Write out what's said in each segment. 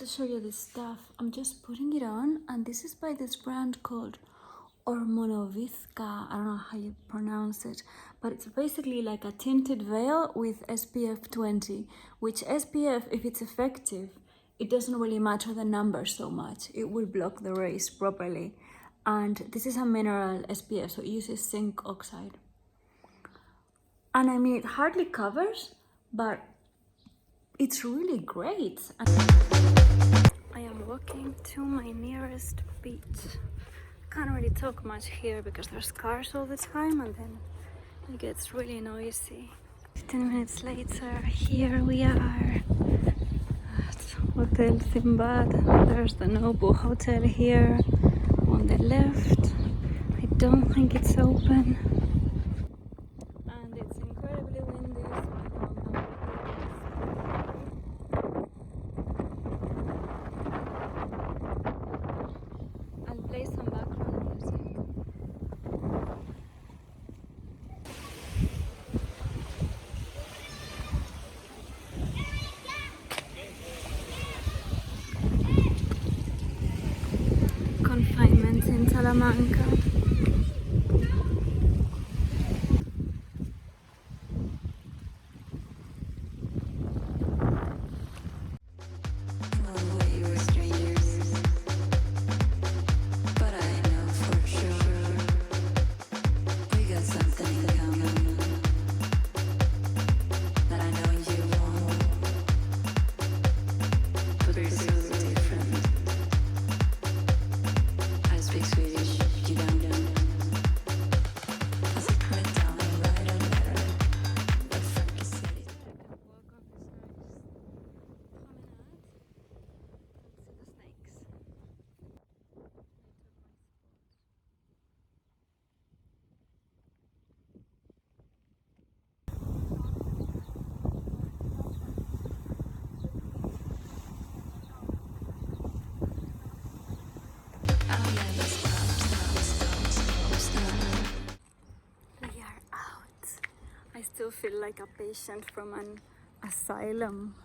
show you this stuff. I'm just putting it on, and this is by this brand called Ormonovizca. I don't know how you pronounce it, but it's basically like a tinted veil with SPF20, which SPF, if it's effective, it doesn't really matter the number so much. It will block the rays properly. And this is a mineral SPF, so it uses zinc oxide. And I mean, it hardly covers, but it's really great. I am walking to my nearest beach. Can't really talk much here because there's cars all the time and then it gets really noisy. 15 minutes later, here we are at Hotel Simbad. There's the Nobu Hotel here on the left. I don't think it's open. And it's incredibly windy, so I don't know what it is. I'll play some background music. Confinement in Salamanca. We are out. I still feel like a patient from an asylum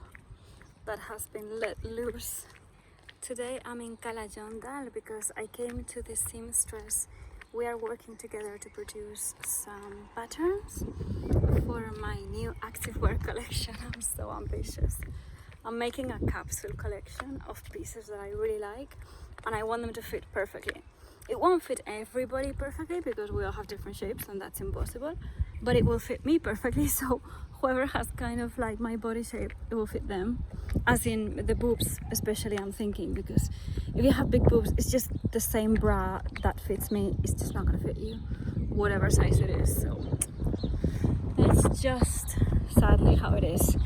that has been let loose. Today I'm in Calajondal because I came to the seamstress. We are working together to produce some patterns for my new activewear collection. I'm so ambitious. I'm making a capsule collection of pieces that I really like and I want them to fit perfectly. It won't fit everybody perfectly because we all have different shapes and that's impossible, but it will fit me perfectly, so whoever has kind of like my body shape, it will fit them. As in the boobs especially, I'm thinking, because if you have big boobs, it's just the same bra that fits me, it's just not gonna fit you, whatever size it is. So it's just sadly how it is.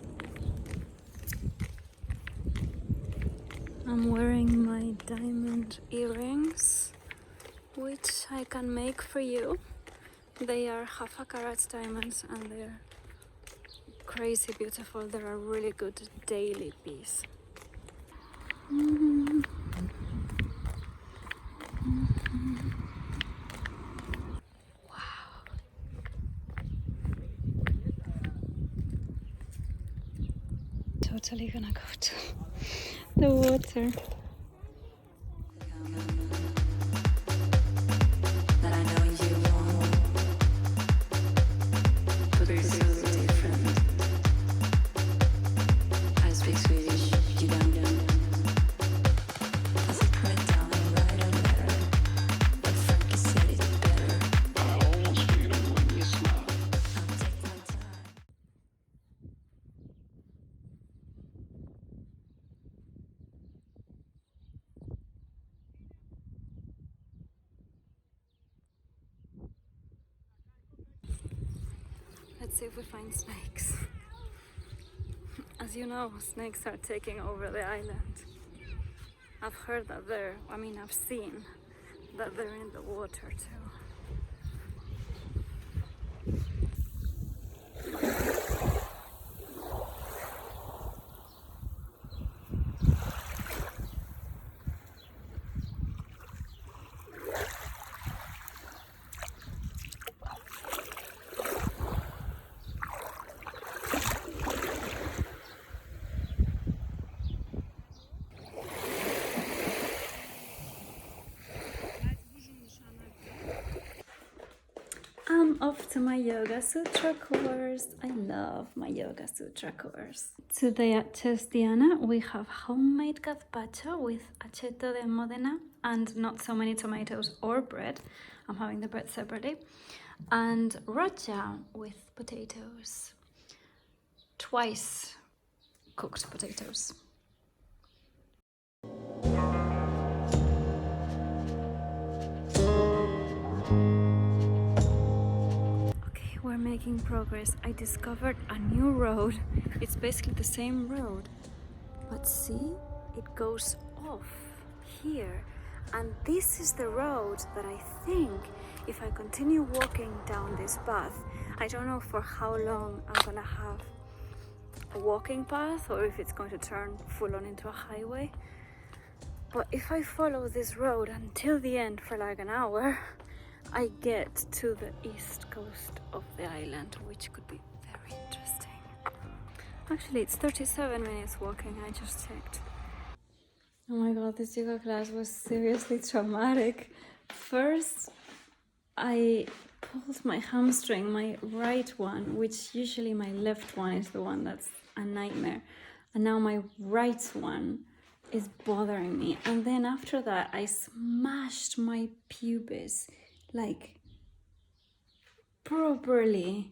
I'm wearing my diamond earrings, which I can make for you. They are 1/2 carat diamonds and they're crazy beautiful. They're a really good daily piece. Wow. Totally gonna go to the water. Let's see if we find snakes. As you know, snakes are taking over the island. I've heard that I've seen that they're in the water too. I'm off to my Yoga Sutra course. I love my Yoga Sutra course. Today at Cestiana we have homemade gazpacho with aceto de Modena and not so many tomatoes or bread. I'm having the bread separately. And rocha with potatoes. Twice cooked potatoes. We're making progress. I discovered a new road. It's basically the same road, but see, it goes off here. And this is the road that I think if I continue walking down this path, I don't know for how long I'm gonna have a walking path or if it's going to turn full on into a highway. But if I follow this road until the end for like an hour, I get to the east coast of the island, which could be very interesting. Actually, it's 37 minutes walking, I just checked. Oh my god, this yoga class was seriously traumatic. First, I pulled my hamstring, my right one, which usually my left one is the one that's a nightmare. And now my right one is bothering me. And then after that, I smashed my pubis. Like, properly.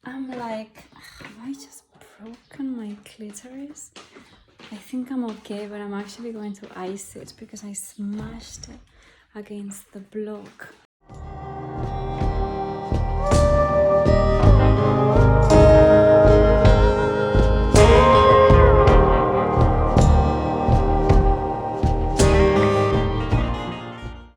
I'm like, have I just broken my clitoris? I think I'm okay, but I'm actually going to ice it because I smashed it against the block.